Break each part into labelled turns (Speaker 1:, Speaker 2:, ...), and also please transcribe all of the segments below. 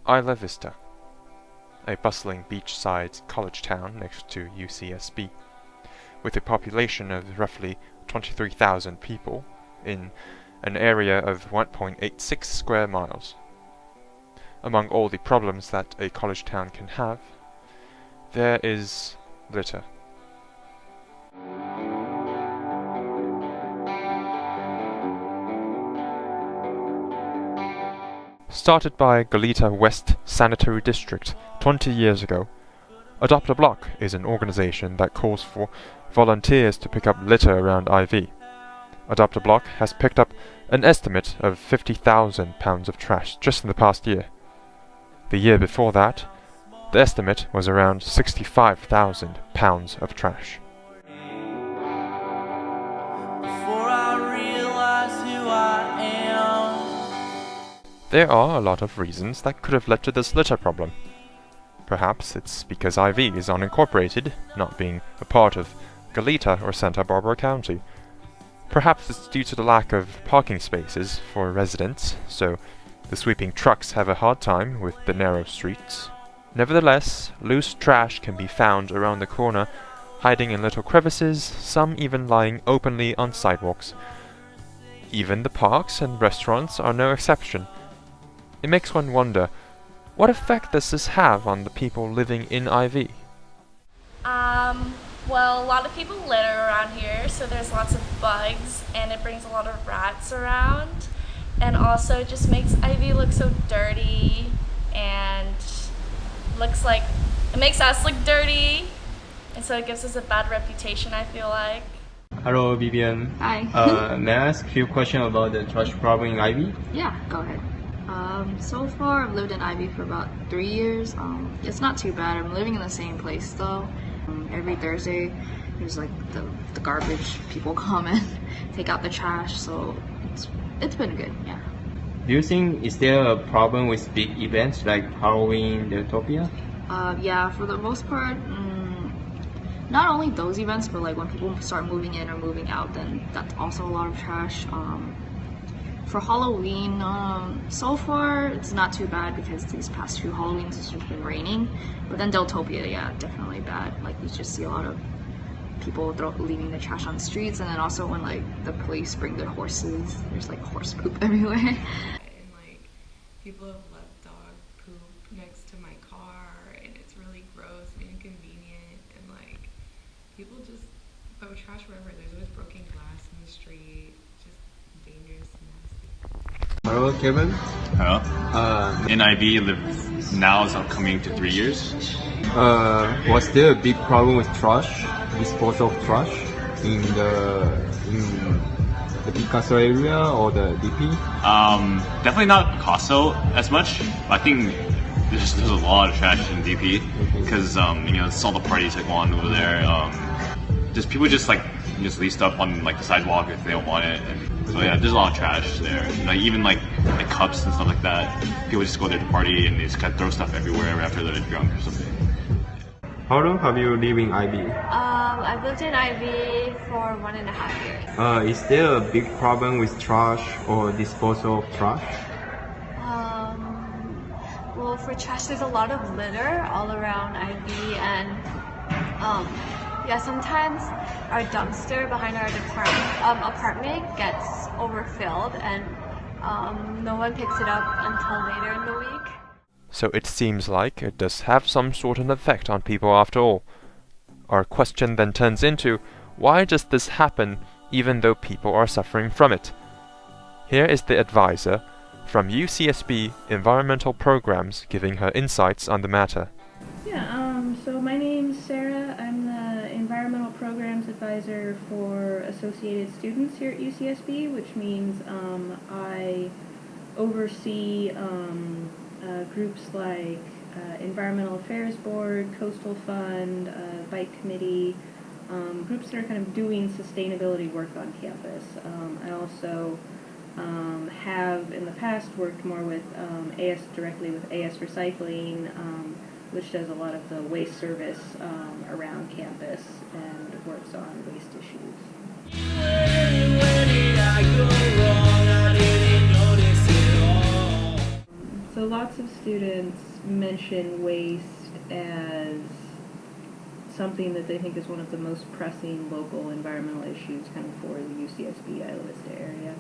Speaker 1: Isla Vista, a bustling beachside college town next to UCSB, with a population of roughly 23,000 people in an area of 1.86 square miles. Among all the problems that a college town can have, there is litter. Started by Goleta West Sanitary District 20 years ago, Adopt a Block is an organization that calls for volunteers to pick up litter around IV. Adopt a Block has picked up an estimate of 50,000 pounds of trash just in the past year. The year before that, the estimate was around 65,000 pounds of trash.
Speaker 2: Before I realize who I am.
Speaker 1: There are a lot of reasons that could have led to this litter problem. Perhaps it's because IV is unincorporated, not being a part of Goleta or Santa Barbara County. Perhaps it's due to the lack of parking spaces for residents, so the sweeping trucks have a hard time with the narrow streets. Nevertheless, loose trash can be found around the corner, hiding in little crevices, some even lying openly on sidewalks. Even the parks and restaurants are no exception. It makes one wonder, what effect does this have on the people living in IV?
Speaker 3: Well, a lot of people litter around here, so there's lots of bugs, and it brings a lot of rats around, and also it just makes IV look so dirty, and it makes us look dirty, and so it gives us a bad reputation, I feel like.
Speaker 4: Hello, Vivian.
Speaker 5: Hi.
Speaker 4: May I ask a few questions about the trash problem in Ivy?
Speaker 5: Yeah, go ahead. So far I've lived in Ivy for about 3 years. It's not too bad. I'm living in the same place though. Every Thursday there's like the garbage people come and take out the trash, so it's been good, yeah.
Speaker 4: Do you think is there a problem with big events like Halloween, the Utopia?
Speaker 5: Yeah, for the most part, not only those events, but like when people start moving in or moving out, then that's also a lot of trash. For Halloween, so far it's not too bad because these past few Halloweens it's just been raining. But then Deltopia, yeah, definitely bad. Like you just see a lot of people leaving the trash on the streets, and then also when like the police bring their horses, there's like horse poop everywhere.
Speaker 6: And like people have left dog poop next to my car, and it's really gross and inconvenient, and like people just throw trash wherever. There's always broken glass in the street, just dangerous and nasty.
Speaker 4: Hello, Kevin.
Speaker 7: Hello. In IB, now is coming to 3 years.
Speaker 4: Was there a big problem with trash, disposal of trash in the Picasso area or the DP?
Speaker 7: Definitely not Picasso as much. I think there's a lot of trash in DP because it's all the parties that go on over there. Just people just leave stuff on like the sidewalk if they don't want it. And so yeah, there's a lot of trash there. Like even like cups and stuff like that. People just go there to party and they just kind of throw stuff everywhere after they're drunk or something.
Speaker 4: How long have you lived in IB?
Speaker 8: I've lived in IB for 1.5 years.
Speaker 4: Is there a big problem with trash or disposal of trash?
Speaker 8: Well, for trash, there's a lot of litter all around IB, and yeah, sometimes our dumpster behind our apartment gets overfilled, and no one picks it up until later in the week.
Speaker 1: So it seems like it does have some sort of effect on people after all. Our question then turns into, why does this happen even though people are suffering from it? Here is the advisor from UCSB Environmental Programs giving her insights on the matter.
Speaker 9: So my name's Sarah. I'm the Environmental Programs Advisor for Associated Students here at UCSB, which means I oversee groups like Environmental Affairs Board, Coastal Fund, Bike Committee, groups that are kind of doing sustainability work on campus. I also have in the past worked more with directly with AS Recycling, which does a lot of the waste service around campus and works on waste issues.
Speaker 3: Where did I go wrong? I didn't notice it all.
Speaker 9: So so lots of students mention waste as something that they think is one of the most pressing local environmental issues kind of for the UCSB Isla Vista area.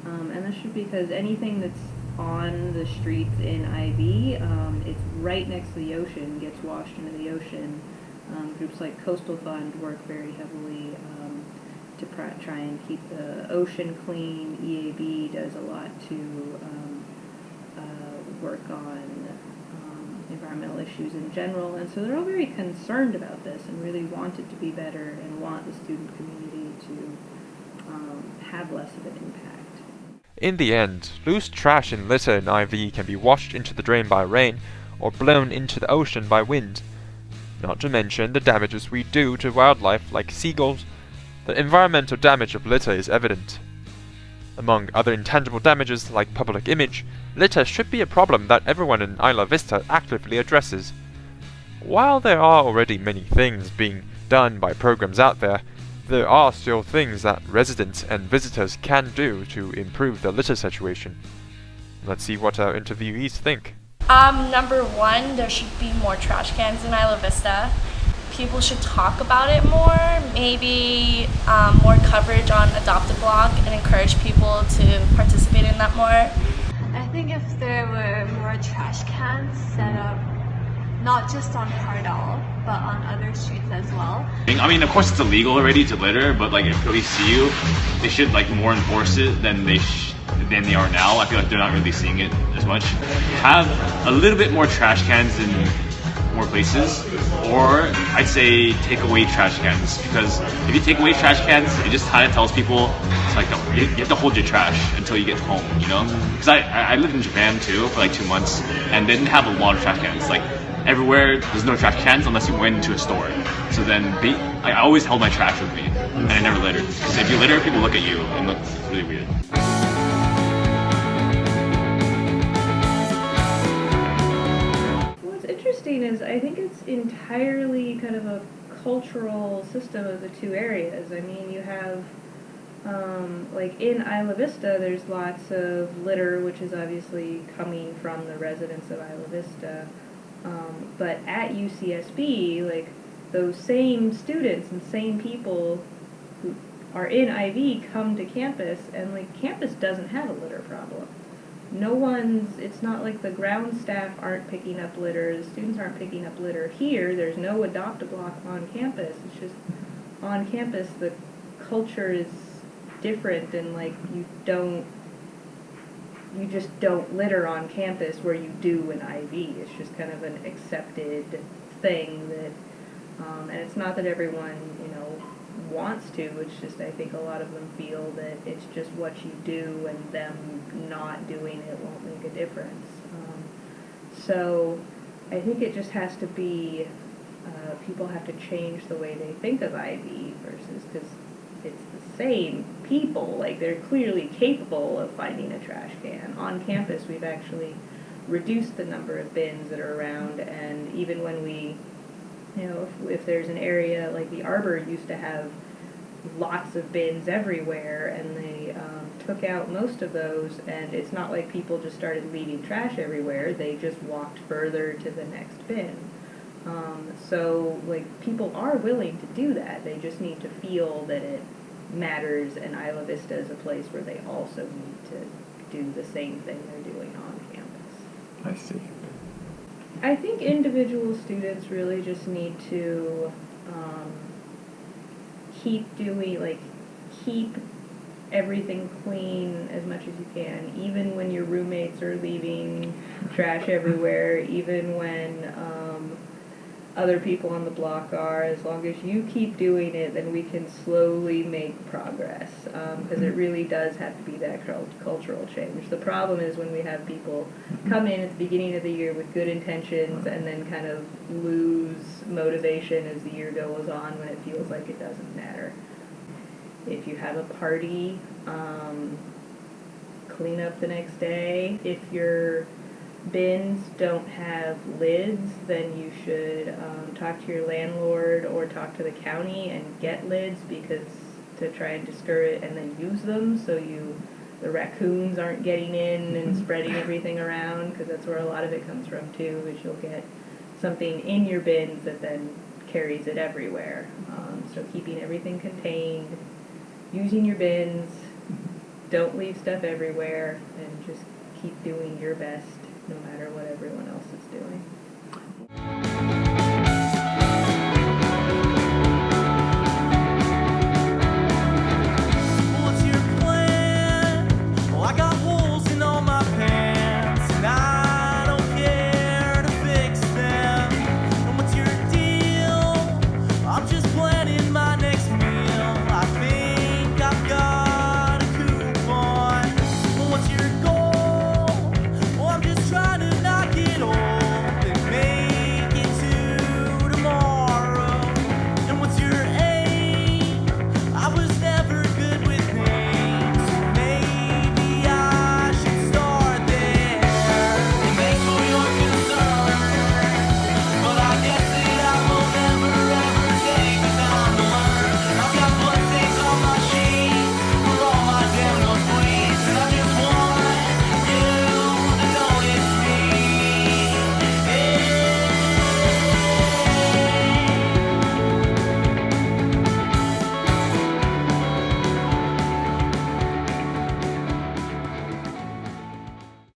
Speaker 9: And that's just because anything that's on the streets in IV, it's right next to the ocean, gets washed into the ocean. Groups like Coastal Fund work very heavily to try and keep the ocean clean. EAB does a lot to work on environmental issues in general, and so they're all very concerned about this and really want it to be better and want the student community to have less of an impact.
Speaker 1: In the end, loose trash and litter in IV can be washed into the drain by rain or blown into the ocean by wind. Not to mention the damages we do to wildlife like seagulls. The environmental damage of litter is evident. Among other intangible damages like public image, litter should be a problem that everyone in Isla Vista actively addresses. While there are already many things being done by programs out there are still things that residents and visitors can do to improve the litter situation. Let's see what our interviewees think.
Speaker 3: Number one, there should be more trash cans in Isla Vista. People should talk about it more, maybe more coverage on Adopt a Block and encourage people to participate in that more.
Speaker 8: I think if there were more trash cans set up, not just on Cardall, but on other streets as well.
Speaker 7: I mean, of course it's illegal already to litter, but like if police see you, they should like more enforce it than they are now. I feel like they're not really seeing it as much. Have a little bit more trash cans in more places, or I'd say take away trash cans, because if you take away trash cans, it just kind of tells people it's like you have to hold your trash until you get home, you know? Because I lived in Japan too for like 2 months, and they didn't have a lot of trash cans. Like everywhere, there's no trash cans unless you went into a store. So then I always held my trash with me, and I never littered. Because if you litter, people look at you and look really weird.
Speaker 9: Is I think it's entirely kind of a cultural system of the two areas. I mean, you have like in Isla Vista, there's lots of litter, which is obviously coming from the residents of Isla Vista. But at UCSB, like those same students and same people who are in IV come to campus, and like campus doesn't have a litter problem. It's not like the ground staff aren't picking up litter, the students aren't picking up litter here. There's no Adopt a Block on campus. It's just on campus the culture is different, and like you just don't litter on campus where you do in IV. It's just kind of an accepted thing that, and it's not that everyone, wants to, it's just I think a lot of them feel that it's just what you do, and them not doing it won't make a difference. So I think it just has to be, people have to change the way they think of IV versus, because it's the same people, like they're clearly capable of finding a trash can. On campus we've actually reduced the number of bins that are around, and even when we, if there's an area like the Arbor used to have lots of bins everywhere, and they took out most of those, and it's not like people just started leaving trash everywhere, they just walked further to the next bin. So like people are willing to do that, they just need to feel that it matters, and Isla Vista is a place where they also need to do the same thing they're doing on campus.
Speaker 10: I see.
Speaker 9: I think individual students really just need to keep everything clean as much as you can, even when your roommates are leaving trash everywhere, even when other people on the block are. As long as you keep doing it, then we can slowly make progress, because it really does have to be that cultural change. The problem is when we have people come in at the beginning of the year with good intentions and then kind of lose motivation as the year goes on, when it feels like it doesn't matter. If you have a party, clean up the next day. If your bins don't have lids, then you should talk to your landlord or talk to the county and get lids, because to try and discourage and then use them, so you the raccoons aren't getting in and spreading everything around, because that's where a lot of it comes from too, is you'll get something in your bins that then carries it everywhere. So keeping everything contained, using your bins, don't leave stuff everywhere, and just keep doing your best no matter what everyone else is doing.